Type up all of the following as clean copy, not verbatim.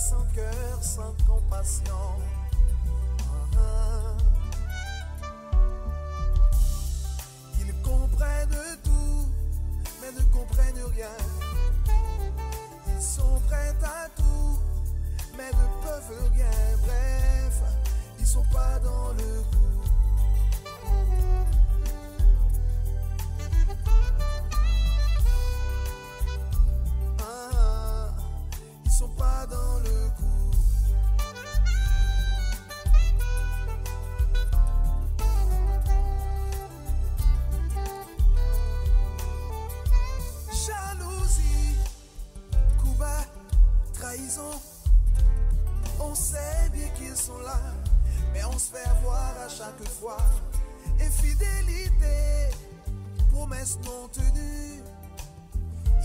sans cœur, sans compassion. Ils comprennent tout, mais ne comprennent rien. Ils sont prêts à tout, mais ne peuvent rien. Bref, ils sont pas dans le coup. Ils sont pas dans le coup. Jalousie, coup bas, trahison. On sait bien qu'ils sont là, mais on se fait avoir à chaque fois. Infidélité, promesses non tenues.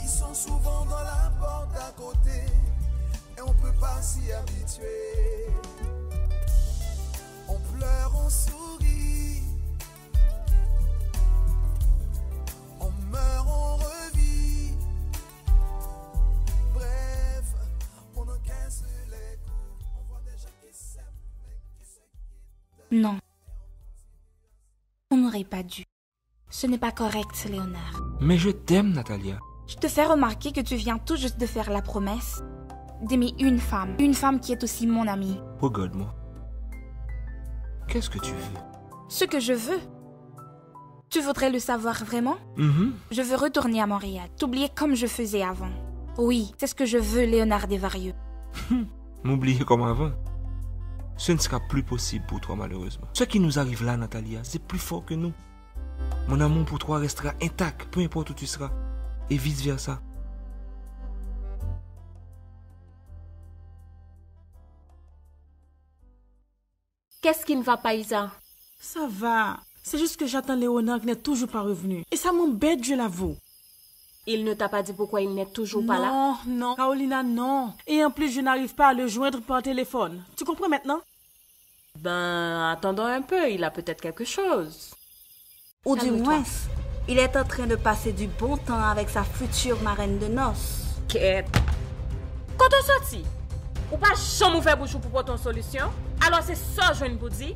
Ils sont souvent dans la porte d'à côté et on peut pas s'y habituer. On pleure, on sourit, on meurt, on revit. Bref, on encaisse les coups. On voit des gens qui s'aiment mais qui se quittent. Non. On n'aurait pas dû. Ce n'est pas correct, Léonard. Mais je t'aime, Natalia. Je te fais remarquer que tu viens tout juste de faire la promesse d'aimer une femme qui est aussi mon amie. Regarde-moi. Qu'est-ce que tu veux? Ce que je veux. Tu voudrais le savoir vraiment? Je veux retourner à Montréal, t'oublier comme je faisais avant. Oui, c'est ce que je veux, Léonard Desvarieux. M'oublier comme avant. Ce ne sera plus possible pour toi, malheureusement. Ce qui nous arrive là, Natalia, c'est plus fort que nous. Mon amour pour toi restera intact, peu importe où tu seras. Et vice-versa. Qu'est-ce qui ne va pas, Isa? Ça va. C'est juste que j'attends Léonard qui n'est toujours pas revenu. Et ça m'embête, je l'avoue. Il ne t'a pas dit pourquoi il n'est toujours pas là? Non, Carolina, non. Et en plus, je n'arrive pas à le joindre par téléphone. Tu comprends maintenant? Ben, attendons un peu, il a peut-être quelque chose. Ou du Calme-toi. moins, il est en train de passer du bon temps avec sa future marraine de noces. Quête. Quand on sortit, ou pas jamais faire bouchou pour prendre une solution? Alors c'est ça je ne vous dis.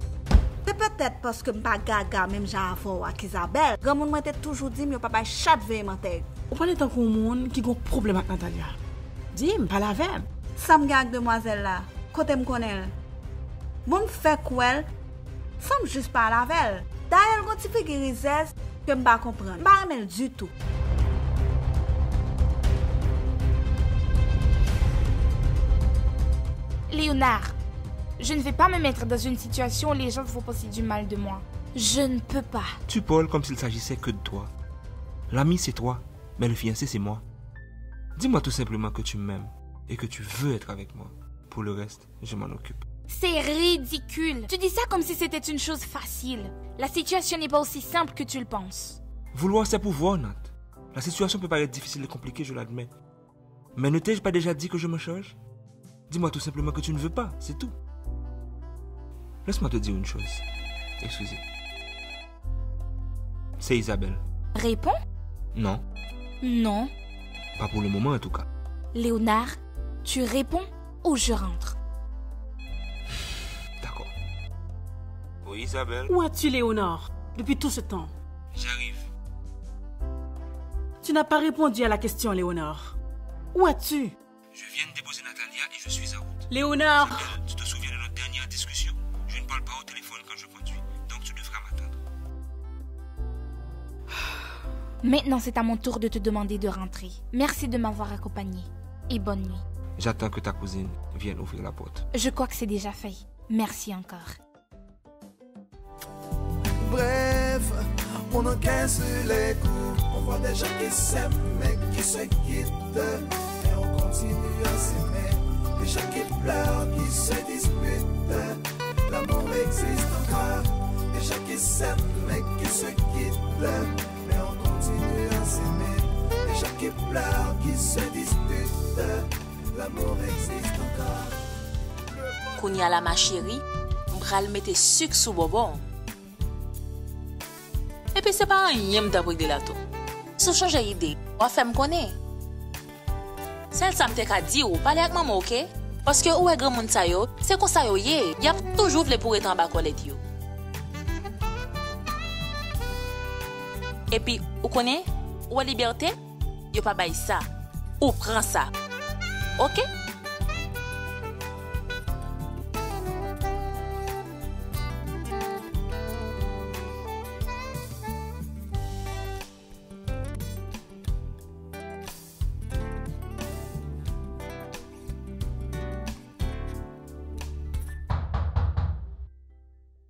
C'est peut-être parce que je ne suis pas gaga, même j'ai affaire avec Isabelle. Grand monde m'a toujours dit que je ne peux pas chat véhémenté. Ou pas tant qu'on monde qui a un problème avec Natalia. Dis-moi, pas la veine. Ça me gagne, demoiselle là. Côté me connaît. Mon fait quoi? Ça me juste pas la veille. D'ailleurs, quand tu fais que je ne peux pas comprendre. Je ne peux pas du tout. Léonard, je ne vais pas me mettre dans une situation où les gens vont penser du mal de moi. Je ne peux pas. Tu parles comme s'il s'agissait que de toi. L'ami, c'est toi, mais le fiancé, c'est moi. Dis-moi tout simplement que tu m'aimes et que tu veux être avec moi. Pour le reste, je m'en occupe. C'est ridicule. Tu dis ça comme si c'était une chose facile. La situation n'est pas aussi simple que tu le penses. Vouloir, c'est pouvoir, Nat. La situation peut paraître difficile et compliquée, je l'admets. Mais ne t'ai-je pas déjà dit que je me change? Dis-moi tout simplement que tu ne veux pas, c'est tout. Laisse-moi te dire une chose. Excusez. C'est Isabelle. Réponds. Non, Non. pas pour le moment en tout cas. Léonard, tu réponds ou je rentre. D'accord. Oui, Isabelle. Où as-tu Léonard depuis tout ce temps? J'arrive. Tu n'as pas répondu à la question, Léonard. Où as-tu? Je viens de déposer Natalia et je suis en route. Léonard! Isabelle, tu te souviens de notre dernière discussion? Je ne parle pas au téléphone quand je conduis, donc tu devras m'attendre. Maintenant, c'est à mon tour de te demander de rentrer. Merci de m'avoir accompagné. Et bonne nuit. J'attends que ta cousine vienne ouvrir la porte. Je crois que c'est déjà fait. Merci encore. Bref, on encaisse les coups. On voit des gens qui s'aiment mais qui se quittent. Et on continue à s'aimer. Des gens qui pleurent, qui se disputent. L'amour existe encore. Des gens qui s'aiment mais qui se quittent. Mais on continue à s'aimer. Des gens qui pleurent, qui se disputent. L'amour existe encore. Kounya la ma chérie, m'bral mette sucre sous bonbon. Et puis c'est pas un yem d'abri de la tout. Si change idée, on fait me connaître. Celle ça me te ka di ou parler avec maman, OK? Parce que ouais grand monde ça yo, c'est comme ça yo yé. Y a toujours vle pour être en bas colette yo. Et puis, ou connaît, ou liberté, yo pas bay ça. Ou prend ça. OK?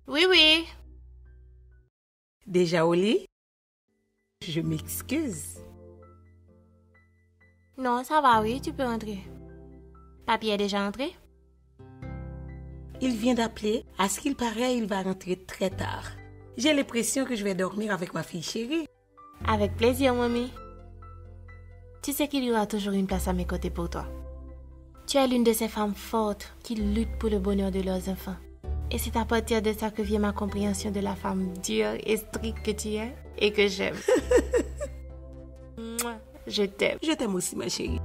Oui, oui. Déjà au lit? Je m'excuse. Non, ça va, oui, tu peux entrer. Papy est déjà entré? Il vient d'appeler. À ce qu'il paraît, il va rentrer très tard. J'ai l'impression que je vais dormir avec ma fille chérie. Avec plaisir, mamie. Tu sais qu'il y aura toujours une place à mes côtés pour toi. Tu es l'une de ces femmes fortes qui luttent pour le bonheur de leurs enfants. Et c'est à partir de ça que vient ma compréhension de la femme dure et stricte que tu es et que j'aime. Je t'aime. Je t'aime aussi, ma chérie.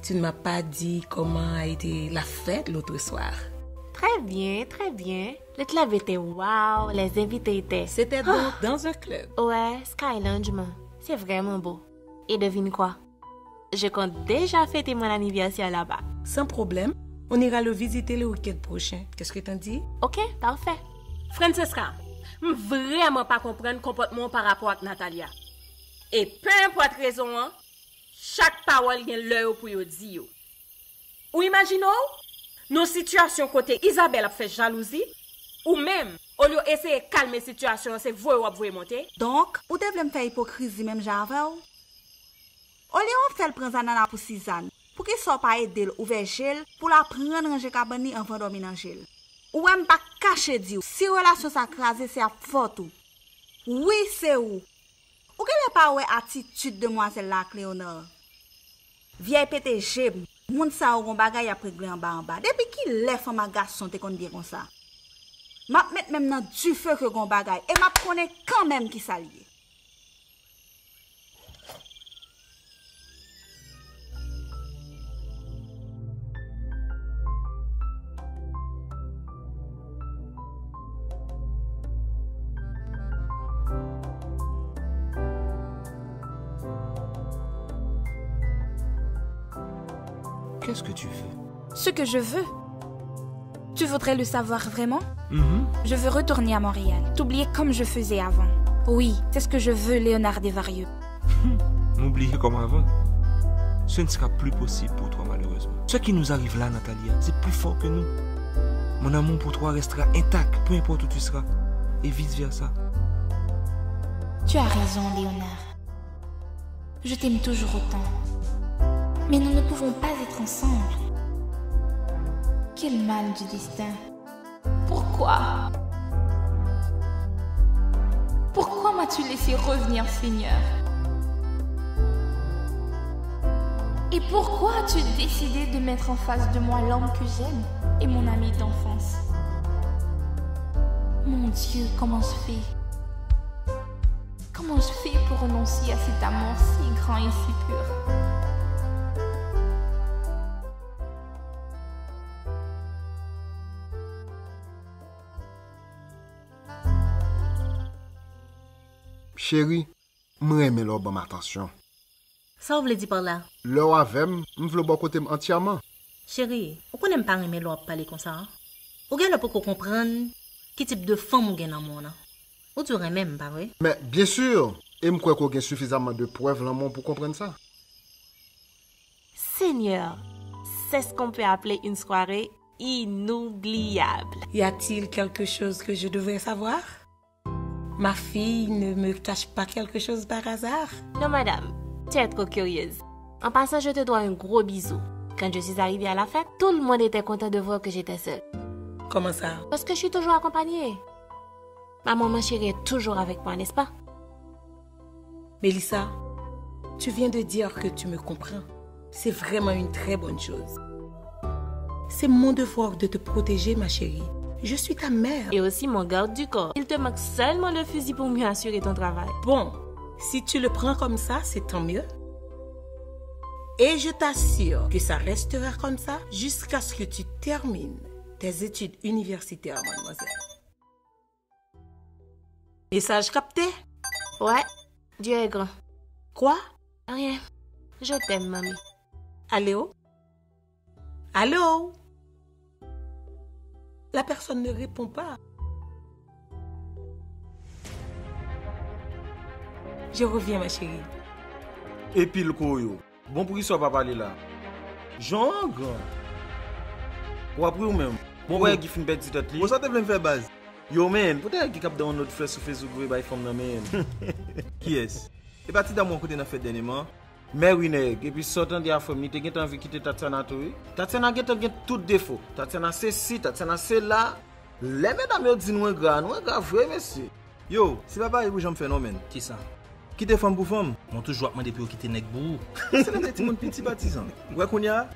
Tu ne m'as pas dit comment a été la fête l'autre soir. Très bien, très bien. Le club était wow, les invités étaient... C'était donc dans un club. Ouais, Sky Lounge, c'est vraiment beau. Et devine quoi? Je compte déjà fêter mon anniversaire là-bas. Sans problème. On ira le visiter le week-end prochain. Qu'est-ce que t'en dis? Ok, parfait. Francesca, je ne vraiment pas comprendre le comportement par rapport à Natalia. Et peu importe raison, chaque parole a l'heure pour yo dire. Ou imaginez, nos situations côté Isabelle a fait jalousie, ou même, au lieu d'essayer de calmer la situation, c'est vous ou vous monter. Donc, ou devez me faire hypocrisie même j'avais ou? Au lieu de faire le prendre Nana pour 6 ans, pour qu'il soit pas aidé ou vergel pour la prendre ranger cabane avant dormir dans gel. Ou même pas cacher dire si relation ça crasé c'est à faute ou. Oui, c'est où. Ou qu'elle pas ouais attitude de demoiselle la Léonore. Vieille pété jeb, moun sa ou gon bagay a préglé en bas. Depuis qu'il lè femme à garçon te kon bien comme ça. M'a met même dans du feu que gon bagay et m'a connaît quand même qui ça lié. Qu'est-ce que tu veux? Ce que je veux. Tu voudrais le savoir vraiment? Mm-hmm. Je veux retourner à Montréal, t'oublier comme je faisais avant. Oui, c'est ce que je veux, Léonard Desvarieux. M'oublier comme avant. Ce ne sera plus possible pour toi, malheureusement. Ce qui nous arrive là, Natalia, c'est plus fort que nous. Mon amour pour toi restera intact, peu importe où tu seras. Et vice-versa. Tu as raison, Léonard. Je t'aime toujours autant. Mais nous ne pouvons pas être ensemble. Quel mal du destin. Pourquoi? Pourquoi m'as-tu laissé revenir, Seigneur? Et pourquoi as-tu décidé de mettre en face de moi l'homme que j'aime et mon ami d'enfance? Mon Dieu, comment je fais? Comment je fais pour renoncer à cet amour si grand et si pur? Chérie, m'aime l'or bon attention. Ça vous voulez dire par là? L'or avec m'vle bon côté entièrement. Chérie, pourquoi n'aime pas aimer l'or parler comme ça? Ou bien pour comprendre quel type de femme ou gagne dans mon là. Ou tu même pas vrai? Mais bien sûr, et me crois qu'on a suffisamment de preuves là pour comprendre ça. Seigneur, c'est ce qu'on peut appeler une soirée inoubliable. Y a-t-il quelque chose que je devrais savoir? Ma fille ne me cache pas quelque chose par hasard? Non, madame, tu es trop curieuse. En passant, je te dois un gros bisou. Quand je suis arrivée à la fête, tout le monde était content de voir que j'étais seule. Comment ça? Parce que je suis toujours accompagnée. Ma maman chérie est toujours avec moi, n'est-ce pas? Mélissa, tu viens de dire que tu me comprends. C'est vraiment une très bonne chose. C'est mon devoir de te protéger, ma chérie. Je suis ta mère. Et aussi mon garde du corps. Il te manque seulement le fusil pour mieux assurer ton travail. Bon, si tu le prends comme ça, c'est tant mieux. Et je t'assure que ça restera comme ça jusqu'à ce que tu termines tes études universitaires, mademoiselle. Message capté? Ouais, Dieu est grand. Quoi? Rien. Je t'aime, mamie. Allô? Allô? La personne ne répond pas. Je reviens, ma chérie. Et puis le koyo. Bon pour qu'il soit pas parler là. Jean grand. Ou après ou même. Bon ouais qui fin petit tête li. Vous sortez plein faire base. Yo man, peut-être qu'il cap dans notre frère sur Facebook pour bay femme nan man. Qui est-ce? Et parti dans mon côté dans fait dernièrement. Mais oui nèg, et puis sortant de la famille, tu as envie quitter Tatiana toi. Tatiana get tout défaut. Tatiana c'est ci, Tatiana c'est là. Les mesdames yo dit nous grand vrai monsieur. Yo, c'est pas vous j'en phénomène. Qui ça? Quitter femme pour femme. Mon toujours demander pour quitter nèg bou. C'est un petit monde petit baptisant. Ouais qu'on y a.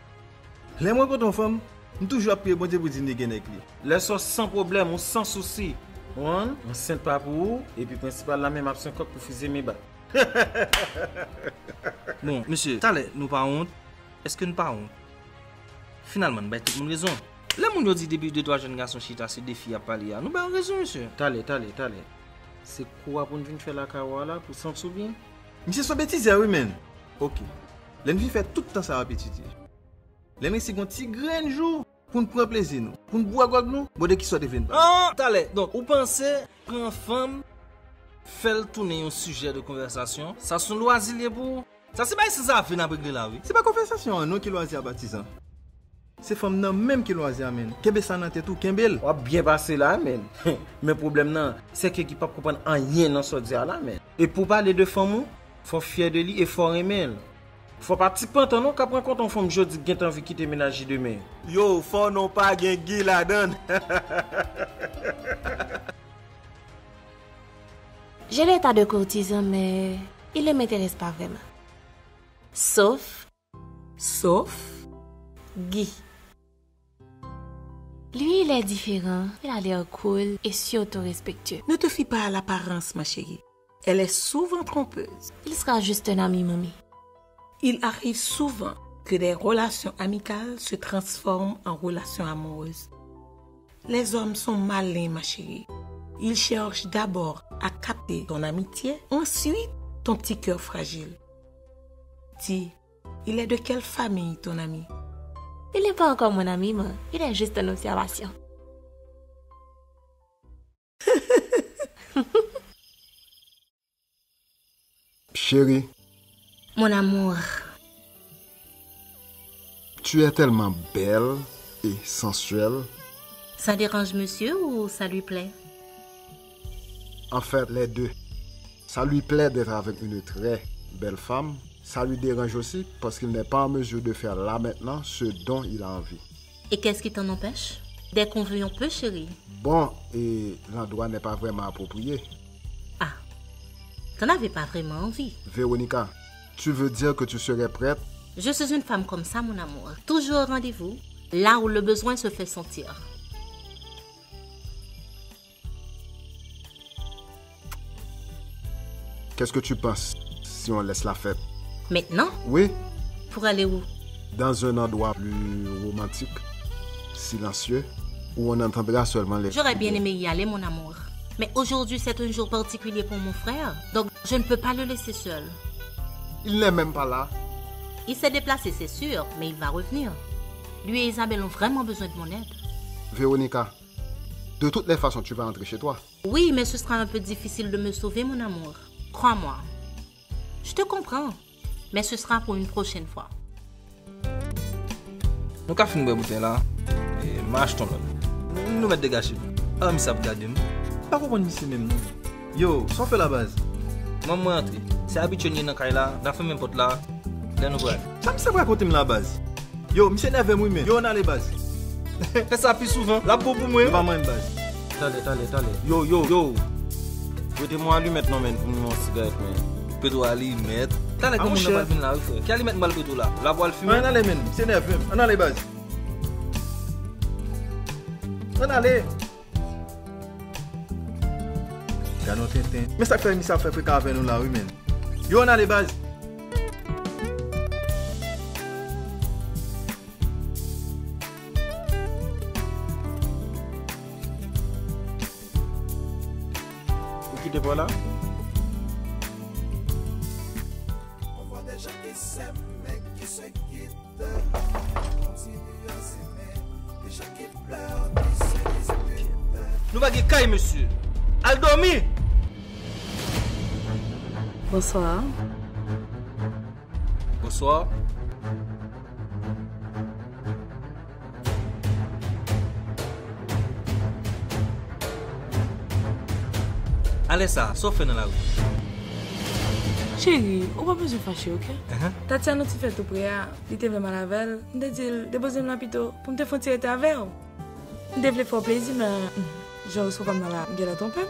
Les moi quand on femme, nous toujours appeler bon Dieu pour dire nèg nèg li. Les choses sans problème, on sans souci. On sent pas pour vous et puis principal la même absent coq pour fuser mes bas. Bon, monsieur, t'allez, nous pas honte. Est-ce que nous pas honte? Finalement, nous avons tout le monde raison. Les gens dit depuis 2-3 jeunes garçons chita ce défi à parler. Nous avons raison, monsieur. T'allez. C'est quoi pour nous venir faire la kawala pour s'en souvenir? Monsieur, soit bêtise, oui, men. Ok. L'ennemi fait tout le temps ça répétitif. L'ennemi, c'est un petit grain jour pour nous prendre plaisir, nous. Pour nous boire avec nous, bon, dès qu'il soit devenu. Ah, t'allez. Donc, vous pensez qu'une femme fait tourner un sujet de conversation, ça sont loisir pour. Ça, c'est pas si ça fait dans le là, oui. C'est pas conversation, non, qui loisir baptisant. C'est femme non même qui loisir, men. Kembe ça dans tête tout, kembel. On bien passé là, men. Mais problème non, c'est que qui pas comprendre rien dans ce dire là, men. Et pour parler de femme, faut fier de lui et faut aimer. Faut pas petit pantalon non qu'après quand on femme jodi gen envie quitter ménage demain. Yo, faut non pas gen gui la donne. J'ai l'état de courtisan, mais il ne m'intéresse pas vraiment. Sauf Guy. Lui, il est différent. Il a l'air cool et surtout respectueux. Ne te fie pas à l'apparence, ma chérie. Elle est souvent trompeuse. Il sera juste un ami, mamie. Il arrive souvent que des relations amicales se transforment en relations amoureuses. Les hommes sont malins, ma chérie. Ils cherchent d'abord à capter ton amitié, ensuite ton petit cœur fragile. Dis, il est de quelle famille ton ami? Il n'est pas encore mon ami, moi. Il est juste une observation. Chérie. Mon amour. Tu es tellement belle et sensuelle. Ça dérange monsieur ou ça lui plaît? En fait, les deux. Ça lui plaît d'être avec une très belle femme. Ça lui dérange aussi parce qu'il n'est pas en mesure de faire là maintenant ce dont il a envie. Et qu'est-ce qui t'en empêche? Dès qu'on veut, on peut, chérie. Bon, et l'endroit n'est pas vraiment approprié. Ah, t'en avais pas vraiment envie. Véronica, tu veux dire que tu serais prête? Je suis une femme comme ça, mon amour. Toujours au rendez-vous, là où le besoin se fait sentir. Qu'est-ce que tu penses si on laisse la fête? Maintenant? Oui. Pour aller où? Dans un endroit plus romantique, silencieux, où on entendra seulement les... J'aurais bien aimé y aller, mon amour. Mais aujourd'hui, c'est un jour particulier pour mon frère, donc je ne peux pas le laisser seul. Il n'est même pas là. Il s'est déplacé, c'est sûr, mais il va revenir. Lui et Isabelle ont vraiment besoin de mon aide. Véronica, de toutes les façons, tu vas rentrer chez toi. Oui, mais ce sera un peu difficile de me sauver, mon amour. Crois-moi. Je te comprends, mais ce sera pour une prochaine fois. Nous avons fait une bonne bouteille là. Et marche ton autre. Nous mettons dégagés. Ah, mais ça va garder. Pas comprendre ici même. Yo, sans faire la base. Maman rentre. C'est habitué dans le là. Dans la même porte là. Dans nous bras. Ça me sert à raconter la base. Yo, monsieur nerveux moi même. Yo, on a les bases. Fais ça plus souvent. La peau pour moi. Pas moins une base. Allez. Yo. Mettez-moi à lui maintenant, man, pour mon cigarette, man. Pédo à lui mettre. T'as les commandes pas venir là, frère. Qui allait mettre mal pédo là? La boîte fumer. On a les men, c'est nerveux. On a les bases. On a les. Gars notre tintin. Mais ça fait fréquent avec nous là, oui, men. Yo, on a les bases. t'es pas là? On voit des gens qui s'aiment, mais qui se quittent. On continue à s'aimer. Des gens qui pleurent, qui se disputent. Nous va gagner, monsieur. Al dormi. Bonsoir. Bonsoir. Allez ça, sauf dans la rue. Chérie, on va pas besoin de fâcher, ok? Tatiana, tu fais tout prêt, il te veut mal avec elle. On te dit, déposer un lapito pour me te faire tirer ta verre. On te faire plaisir, mais je reçois comme dans la gueule à ton père.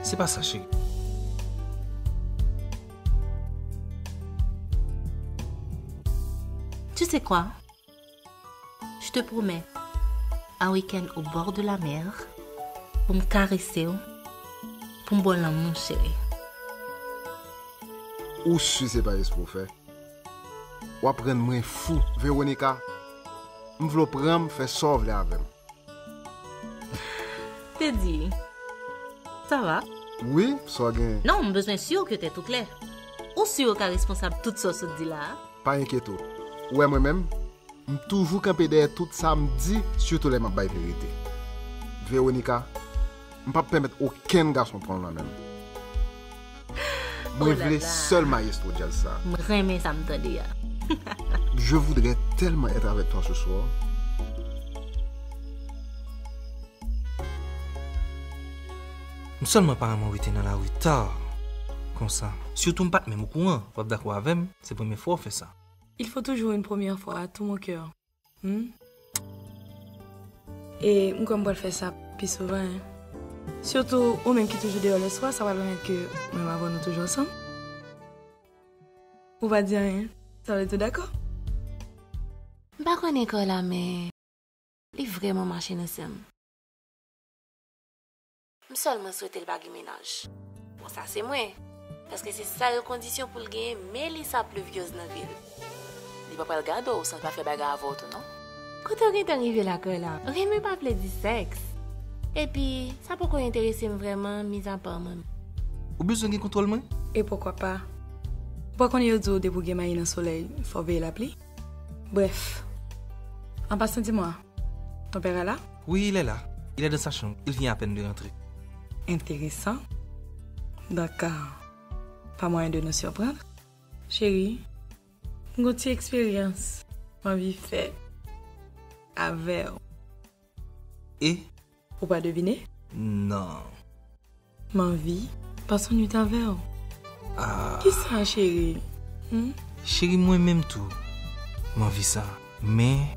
C'est pas ça, chérie. Tu sais quoi? Je te promets un week-end au bord de la mer pour me caresser, pour me boire l'amour, chérie. Ou si c'est pas ce pour faire. Ou apprendre moi fou, Véronica. M'vlo prendre faire sauver avec. T'es dit? Ça va? Oui, ça gagne. Non, j'ai besoin sûr que t'es tout clair. Ou sûr qu'un responsable tout ça se dit là? Pas inquiète. Ouais, moi-même, je toujours campé derrière tout samedi, surtout les mabay vérité. Véronica, je ne peux pas permettre aucun garçon de prendre la même. Moi, je voulais seul maestro dire ça. Je ça me dire. Je voudrais tellement être avec toi ce soir. Je seulement apparemment été dans la rue tard. Comme ça. Surtout pas même au courant. Pas d'accord avec moi. C'est la première fois qu'on fait ça. Il faut toujours une première fois à tout mon cœur. Et comme on faire ça plus souvent. Hein? Surtout, ou même qui toujours dehors le soir, ça va permettre que nous avons nous toujours ensemble. On va dire rien. Ça va être d'accord? Je ne sais pas l'école là, mais il est vraiment marché ensemble. Je seulement souhaite le bagage ménage. Bon, ça c'est moi. Parce que c'est ça la condition pour le gagner, mais il est pluvieuse dans la ville. Il ne va pas le garder ou sans pas faire bagarre à votre, non? Quand on est arrivé là, on ne peut pas appeler du sexe. Et puis, ça peut intéresser vraiment, mis à part moi. Ou besoin de contrôle, moi? Et pourquoi pas? Pourquoi qu'on est au dos de pour gagner dans le soleil, il faut veiller la pluie? Bref. En passant, dis-moi, ton père est là? Oui, il est là. Il est dans sa chambre. Il vient à peine de rentrer. Intéressant. D'accord. Pas moyen de nous surprendre. Chérie, une petite expérience. Ma vie fait avec. Et? Ou pas deviner? Non. Ma vie passe une nuit avec. Ah. Qui ça, chérie? Chérie, moi-même tout. Ma vie ça. Mais?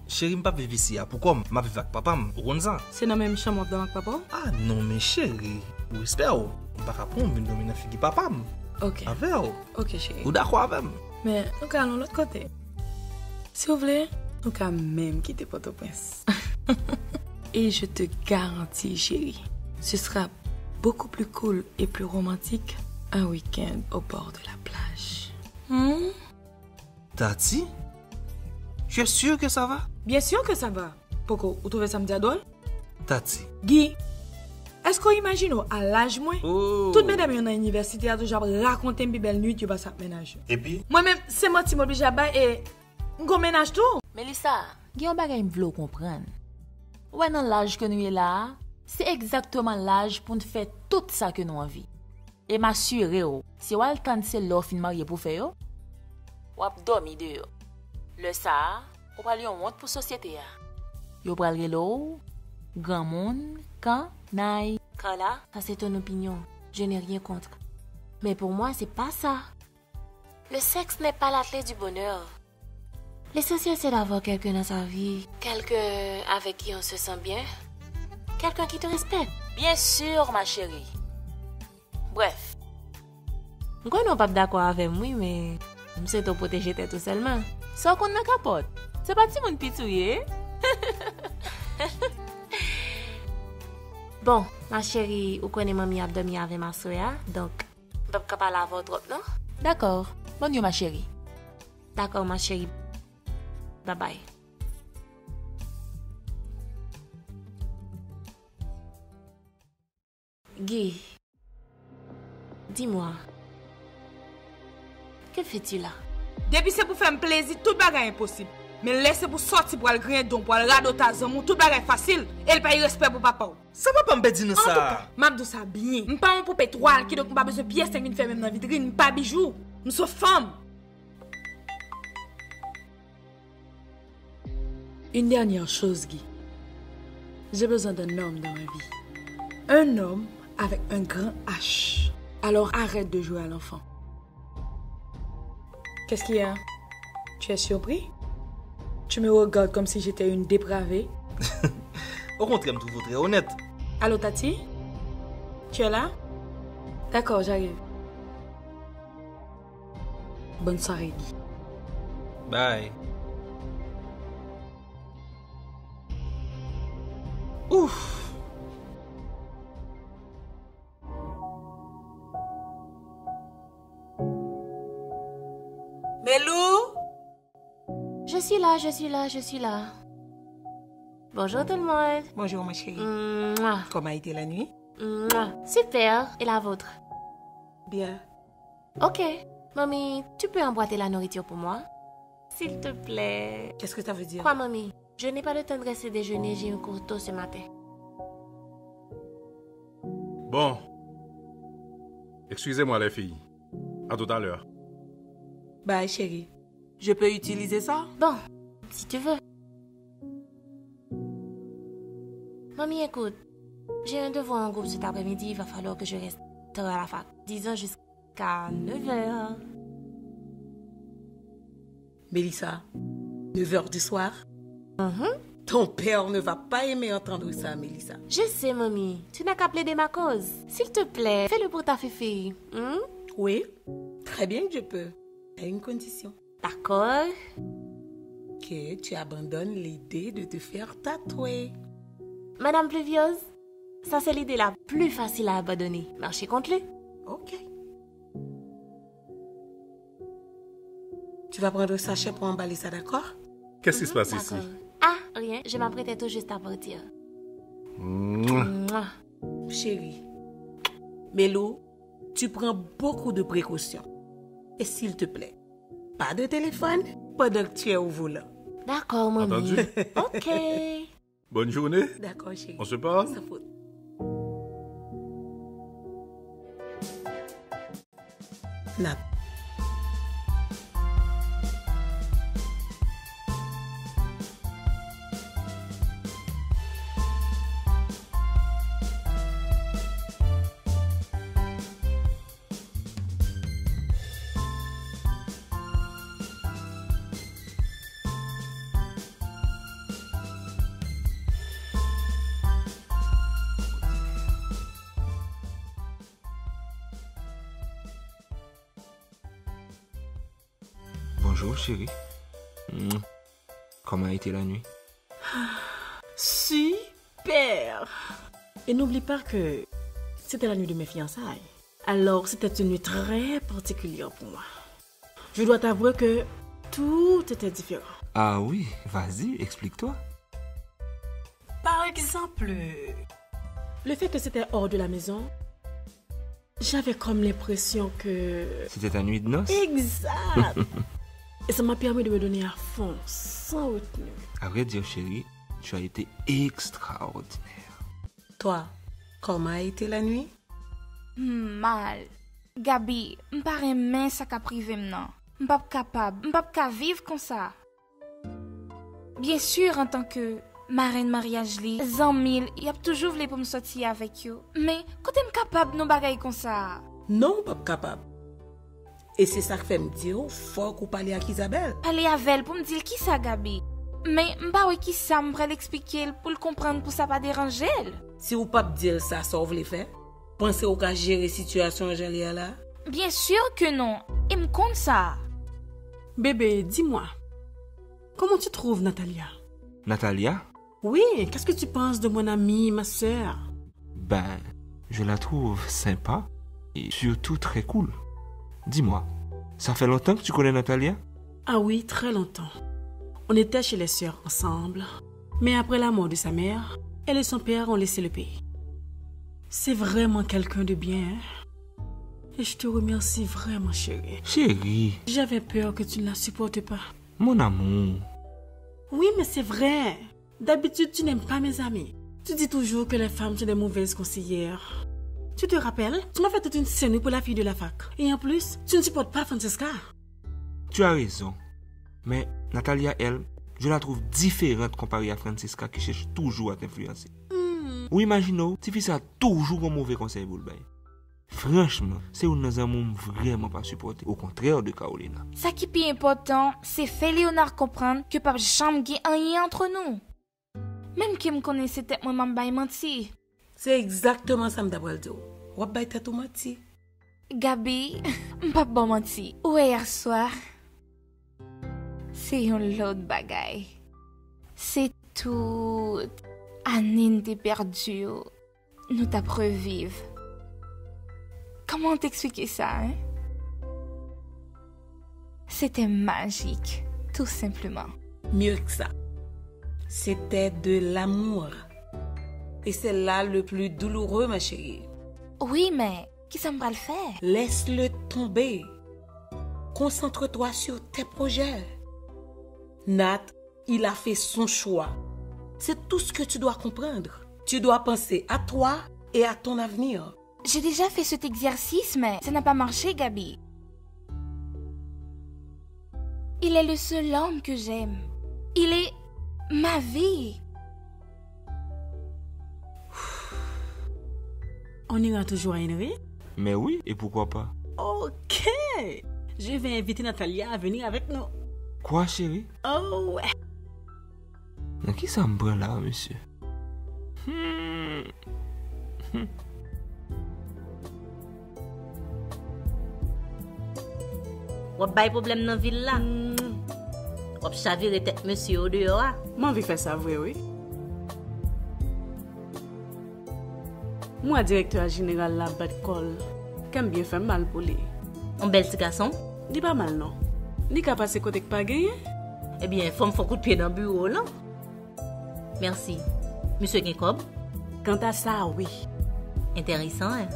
Chérie, je ne peux pas vivre ici. Pourquoi je vis avec papa? C'est dans la même chambre avec papa? Ah non, mais chérie. Ou espère. Je ne peux pas prendre une domine avec papa. Ok. Avec. Ok, chérie. Ou d'accord avec. Mais nous allons de l'autre côté. Si vous voulez, nous allons même quitter Port-au-Prince. Et je te garantis, chérie, ce sera beaucoup plus cool et plus romantique un week-end au bord de la plage. Tati? Tu es sûr que ça va? Bien sûr que ça va. Pourquoi? Vous trouvez ça me dit drôle? Tati. Guy, est-ce qu'on imagine à l'âge moi? Toutes mesdames dans l'université a toujours raconté une belle nuit, tu vas ça ménage. Et puis? Moi-même, c'est moi qui m'oblige à bailler et on ménage tout. Mélissa, il y a un bagage que je comprendre. Ouais, dans l'âge que nous sommes là, c'est exactement l'âge pour nous faire tout ça que nous avons envie. Et m'assurer, si vous avez le temps de se l'offre de marier pour faire, vous avez dormi dehors. Le ça, vous allez en honte pour la société. Vous allez l'eau, grand monde, quand, naï. Quand là, ça c'est ton opinion. Je n'ai rien contre. Mais pour moi, c'est pas ça. Le sexe n'est pas la clé du bonheur. L'essentiel, c'est d'avoir quelqu'un dans sa vie. Quelqu'un avec qui on se sent bien. Quelqu'un qui te respecte. Bien sûr, ma chérie. Bref. Je ne suis pas d'accord avec moi, mais je sais te protéger tout seulement. Sans qu'on ne capote. C'est pas si mon pitouillé. Bon, ma chérie, vous connaissez mamie a dormi avec ma soeur, donc je ne peux pas parler à votre, non? D'accord. Bonne nuit, ma chérie. D'accord, ma chérie. Bye bye. Guy, dis-moi, que fais-tu là? Depuis c'est pour faire un plaisir, tout bagage impossible. Mais laissez pour sortir pour le grain donc pour le radeau ta zamo, tout bagage facile. Elle pas respect pour papa. Ça va pas me dire ça. M'abdou ça bien. M'pas un poupée toile qui donc pas besoin de pièces qui fait même dans vitrine, pas bijoux. Nous sommes femmes. Une dernière chose, Guy. J'ai besoin d'un homme dans ma vie. Un homme avec un grand H. Alors arrête de jouer à l'enfant. Qu'est-ce qu'il y a? Tu es surpris? Tu me regardes comme si j'étais une dépravée? Au contraire, je me trouve très honnête. Allô, Tati? Tu es là? D'accord, j'arrive. Bonne soirée, Guy. Bye. Ouf! Melou? Je suis là, je suis là, je suis là. Bonjour tout le monde. Bonjour ma chérie. Mouah. Comment a été la nuit? Mouah. Super. Et la vôtre? Bien. Ok. Mamie, tu peux emboîter la nourriture pour moi? S'il te plaît. Qu'est-ce que ça veut dire? Quoi, mamie? Je n'ai pas le temps de rester déjeuner, j'ai un cours tôt ce matin. Bon. Excusez-moi les filles. À tout à l'heure. Bye chérie. Je peux utiliser ça? Bon, si tu veux. Mamie, écoute. J'ai un devoir en groupe cet après-midi. Il va falloir que je reste tard à la fac. Disons jusqu'à 9h. Mélissa, 9h du soir? Ton père ne va pas aimer entendre ça, Mélissa. Je sais, mamie. Tu n'as qu'à plaider ma cause. S'il te plaît, fais-le pour ta fifi. Oui, très bien que je peux. À une condition. D'accord. Que tu abandonnes l'idée de te faire tatouer. Madame Pluvieuse, ça c'est l'idée la plus facile à abandonner. Marchez contre lui. Ok. Tu vas prendre un sachet pour emballer ça, d'accord? Qu'est-ce qui se passe ici? Ah, rien. Je m'apprêtais tout juste à partir. Chérie, Mélou, tu prends beaucoup de précautions. Et s'il te plaît, pas de téléphone pendant que tu es au volant. D'accord, mamie. Entendu? Ok. Bonne journée. D'accord, chérie. On se parle? Ça faute. Nat. Bonjour chérie. Comment a été la nuit? Super! Et n'oublie pas que c'était la nuit de mes fiançailles. Alors, c'était une nuit très particulière pour moi. Je dois t'avouer que tout était différent. Ah oui, vas-y, explique-toi. Par exemple, le fait que c'était hors de la maison, j'avais comme l'impression que... C'était ta nuit de noces? Exact! Et ça m'a permis de me donner à fond, sans retenue. À vrai dire, chérie, tu as été extraordinaire. Toi, comment a été la nuit? Mal. Gabi, m'pa remen ça ka privé maintenant. M'pa capable, m'pa vivre comme ça. Bien sûr, en tant que marraine mariage li, zanmil, y a toujours voulu pour me sortir avec eux. Mais quand t'es capable non bagay comme ça? Non, pas capable. Et c'est ça que fait me dire, faut qu'on parle avec Isabelle. Parler avec elle pour me dire qui ça, Gabi. Mais m'pa oui qui ça m'pa l'expliquer pour le comprendre pour ça pas déranger elle. Si vous pas dire ça, ça vous les fait? Pensez au cas gérer situation Angélia là? Bien sûr que non. Et me compte ça. Bébé, dis-moi, comment tu trouves Natalia? Natalia? Oui, qu'est-ce que tu penses de mon amie, ma sœur? Ben, je la trouve sympa et surtout très cool. Dis-moi, ça fait longtemps que tu connais Natalia? Ah oui, très longtemps. On était chez les sœurs ensemble. Mais après la mort de sa mère, elle et son père ont laissé le pays. C'est vraiment quelqu'un de bien. Hein? Et je te remercie vraiment, chérie. Chérie. J'avais peur que tu ne la supportes pas. Mon amour. Oui, mais c'est vrai. D'habitude, tu n'aimes pas mes amis. Tu dis toujours que les femmes sont des mauvaises conseillères. Tu te rappelles? Tu m'as fait toute une scène pour la fille de la fac. Et en plus, tu ne supportes pas Francesca. Tu as raison. Mais Natalia, elle, je la trouve différente comparée à Francesca qui cherche toujours à t'influencer. Ou imaginons, si fils a toujours un mauvais conseil pour le bail. Franchement, c'est une des amours vraiment pas supporté. Au contraire de Carolina. Ça qui est plus important, c'est faire Léonard comprendre que pas jamais rien entre nous. Même qui me connaissait tête moi m'a menti. C'est exactement ça m'dabral dit. Ou bay tête ou menti. Gabi, m'pas bon menti. Ouais hier soir. C'est un lot de bagaille. C'est tout. Anine t'es perdu. Nous t'a revive. Comment t'expliquer ça, hein? C'était magique, tout simplement. Mieux que ça. C'était de l'amour. Et c'est là le plus douloureux, ma chérie. Oui, mais qui ça me va le faire? Laisse-le tomber. Concentre-toi sur tes projets. Nat, il a fait son choix. C'est tout ce que tu dois comprendre. Tu dois penser à toi et à ton avenir. J'ai déjà fait cet exercice, mais ça n'a pas marché, Gabi. Il est le seul homme que j'aime. Il est ma vie. On ira toujours à Henry? Mais oui, et pourquoi pas? Ok. Je vais inviter Natalia à venir avec nous. Quoi, chérie? Oh ouais. Mais qui ça me prend là, monsieur? Wap bay problème dans ville là. Wap chavire tête monsieur au dehors. Moi, je vais faire ça, oui. Moi, directeur général la bat col. Qu'aime bien faire mal pour lui. Un bel petit garçon? Dis pas mal, non? Ni qu'à passer côté que pas gagné? Eh bien, faut me faire coup de pied dans le bureau, là. Merci. Monsieur Genkob? Quant à ça, oui. Intéressant, hein?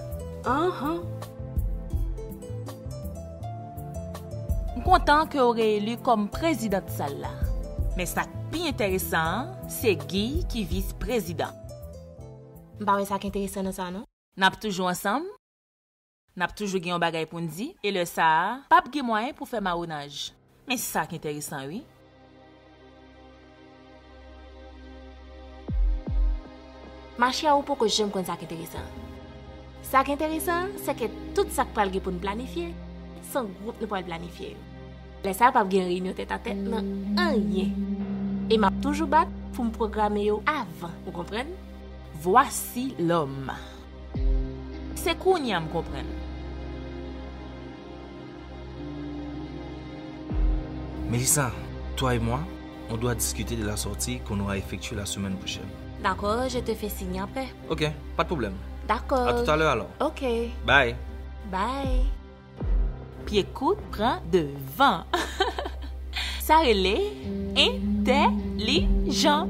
Je suis content que vous ayez élu comme président de salle là. Mais ça qui est intéressant, c'est Guy qui vice-président. Bah ça qui est intéressant dans ça, non? Nous sommes toujours ensemble. Nous avons toujours un bagay pour nous dire. Et le ça, pas de moyen pour faire marronnage. Mais c'est ça qui est intéressant, oui. Ma chère, ou pourquoi j'aime comme ça qui est intéressant? Ça qui est intéressant, c'est que tout ça que parle pour nous planifier, son groupe ne peut pas planifier. Les ça pas bien réunion tête à tête, non, rien. Et m'a toujours battre pour me programmer avant, vous comprenez? Voici l'homme. C'est qu'on y a me comprendre. Mélissa, toi et moi, on doit discuter de la sortie qu'on aura effectuée la semaine prochaine. D'accord, je te fais signe après. Ok, pas de problème. D'accord. À tout à l'heure alors. Ok. Bye. Bye. Puis écoute, prends devant. Ça relève intelligent.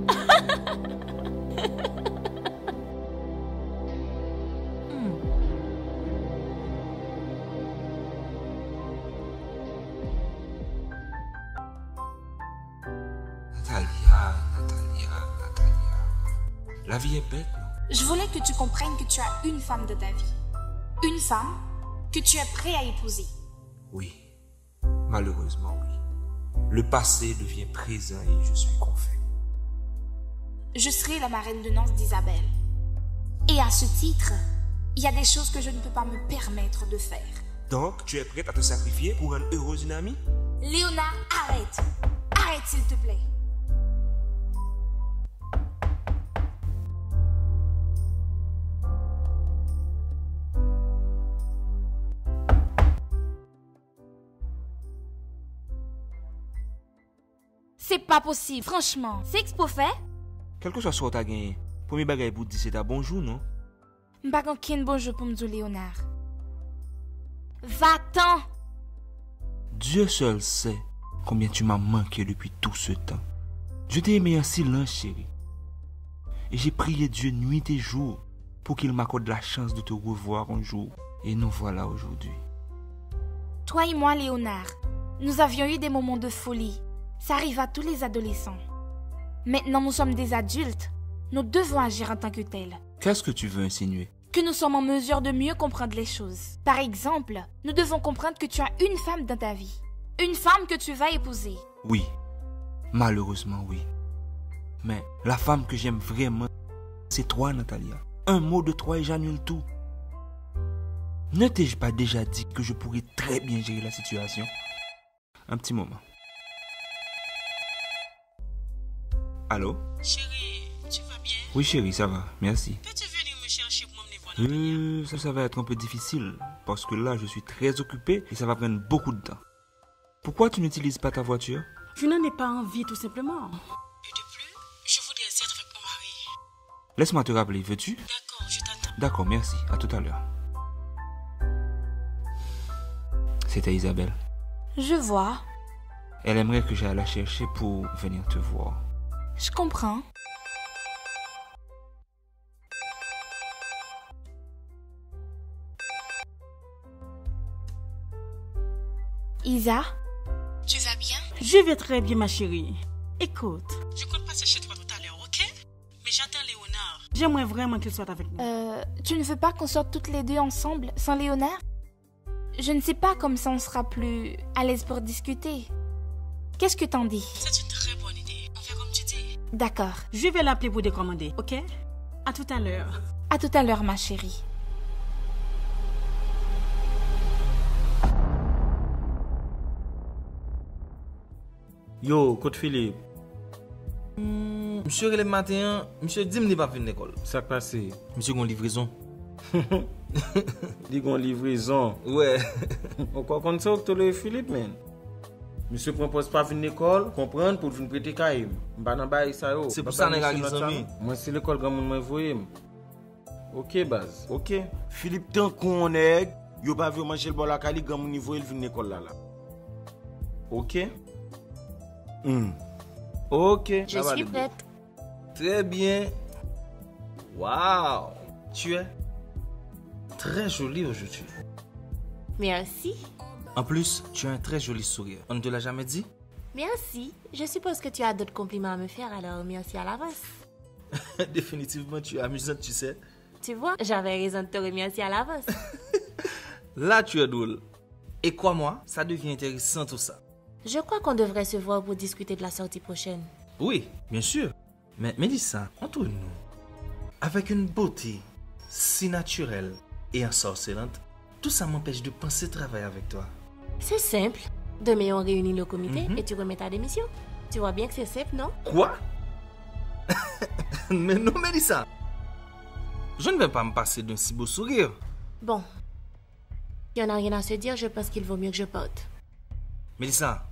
Natalia. La vie est bête, non? Je voulais que tu comprennes que tu as une femme de ta vie. Une femme que tu es prêt à épouser. Oui. Malheureusement, oui. Le passé devient présent et je suis confus. Je serai la marraine de noces d'Isabelle. Et à ce titre, il y a des choses que je ne peux pas me permettre de faire. Donc, tu es prête à te sacrifier pour rendre heureuse une amie? Léonard, arrête. Arrête, s'il te plaît. C'est pas possible, franchement. C'est expo fait? Quelque chose soit t'as gagné. Premier bagay pour te dire c'est ta bonjour, non? M'pas aucun bonjour pour me dire Léonard. Va-t'en! Dieu seul sait combien tu m'as manqué depuis tout ce temps. Je t'ai aimé en silence, chérie. Et j'ai prié Dieu nuit et jour pour qu'il m'accorde la chance de te revoir un jour. Et nous voilà aujourd'hui. Toi et moi, Léonard, nous avions eu des moments de folie. Ça arrive à tous les adolescents. Maintenant, nous sommes des adultes. Nous devons agir en tant que tels. Qu'est-ce que tu veux insinuer? Que nous sommes en mesure de mieux comprendre les choses. Par exemple, nous devons comprendre que tu as une femme dans ta vie. Une femme que tu vas épouser. Oui. Malheureusement, oui. Mais la femme que j'aime vraiment, c'est toi, Natalia. Un mot de toi et j'annule tout. Ne t'ai-je pas déjà dit que je pourrais très bien gérer la situation? Un petit moment. Allô? Chérie, tu vas bien? Oui, chérie, ça va. Merci. Peux-tu venir me chercher pour m'emmener voir Natalia? Ça va être un peu difficile parce que là, je suis très occupé et ça va prendre beaucoup de temps. Pourquoi tu n'utilises pas ta voiture? Je n'en ai pas envie, tout simplement. Et de plus, je voudrais être avec mon mari. Laisse-moi te rappeler, veux-tu? D'accord, je t'attends. D'accord, merci. À tout à l'heure. C'était Isabelle. Je vois. Elle aimerait que j'aille la chercher pour venir te voir. Je comprends. Isa? Tu vas bien? Je vais très bien, ma chérie. Écoute. Je compte passer chez toi tout à l'heure, ok? Mais j'attends Léonard. J'aimerais vraiment qu'il soit avec nous. Tu ne veux pas qu'on sorte toutes les deux ensemble, sans Léonard? Je ne sais pas, comme ça on sera plus à l'aise pour discuter. Qu'est-ce que t'en dis? C'est une très bonne idée. On fait comme tu dis. D'accord. Je vais l'appeler pour décommander, ok? À tout à l'heure. À tout à l'heure, ma chérie. Yo, Côte Philippe. Monsieur le matin, monsieur dit me pas venir à l'école. Ça passe. Monsieur gon livraison. Dit gon livraison. Ouais. On quoi comme ça que Philippe man. Monsieur propose pas venir à l'école, comprendre pour venir prêter cahier. M'pa nan bail ça yo. C'est pour ça nèg a gizami. Moi c'est l'école grand monde m'envoyer. OK base. OK. Philippe tant qu'on nèg, yo pas vu manger le bol la cali grand monde niveau il venir l'école là. OK. Ok. Je suis prête. Très bien. Waouh. Tu es très jolie aujourd'hui. Merci. En plus, tu as un très joli sourire. On ne te l'a jamais dit? Merci. Je suppose que tu as d'autres compliments à me faire, alors merci à l'avance. Définitivement, tu es amusante, tu sais. Tu vois, j'avais raison de te remercier à l'avance. Là, tu es drôle. Et crois-moi, ça devient intéressant tout ça. Je crois qu'on devrait se voir pour discuter de la sortie prochaine. Oui, bien sûr. Mais Mélissa, entre nous, avec une beauté si naturelle et ensorcelante, tout ça m'empêche de penser travailler avec toi. C'est simple. Demain, on réunit le comité et tu remets ta démission. Tu vois bien que c'est simple, non? Quoi? Mais non, Mélissa. Je ne vais pas me passer d'un si beau sourire. Bon. Il n'y en a rien à se dire, je pense qu'il vaut mieux que je parte. Mélissa,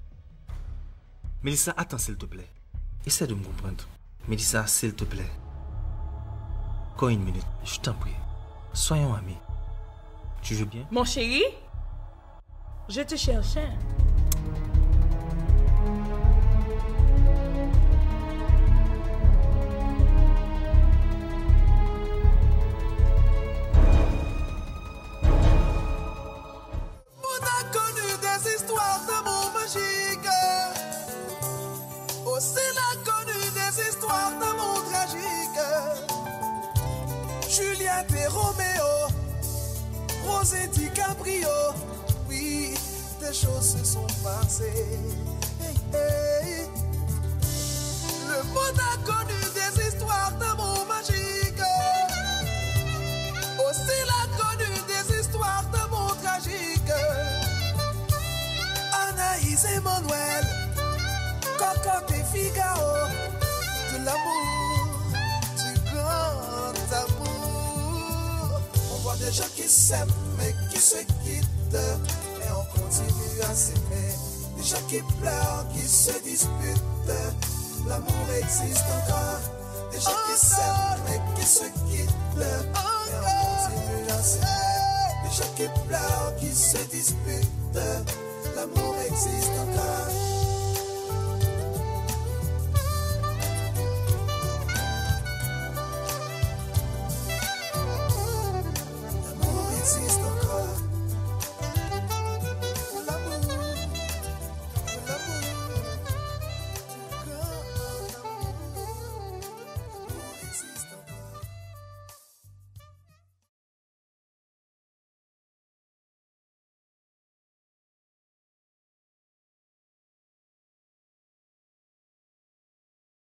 attends s'il te plaît. Essaie de me comprendre. Mélissa, s'il te plaît. Encore une minute, je t'en prie. Soyons amis. Tu veux bien? Mon chéri, je te cherchais. On a connu des histoires d'amour magique. Aussi on a connu des histoires d'amour tragique. Juliette et Roméo, Rose et DiCaprio. Oui, des choses se sont passées. Hey, hey. Le monde a connu des histoires d'amour magique. Aussi il a connu des histoires d'amour tragique. Anaïs et Manuel, Cocotte et Figaro, de l'amour, du grand amour. On voit des gens qui s'aiment mais qui se quittent, et on continue à s'aimer. Des gens qui pleurent, qui se disputent, l'amour existe encore. Des gens qui s'aiment mais qui se quittent, et on continue à s'aimer. Des gens qui pleurent, qui se disputent, l'amour existe encore.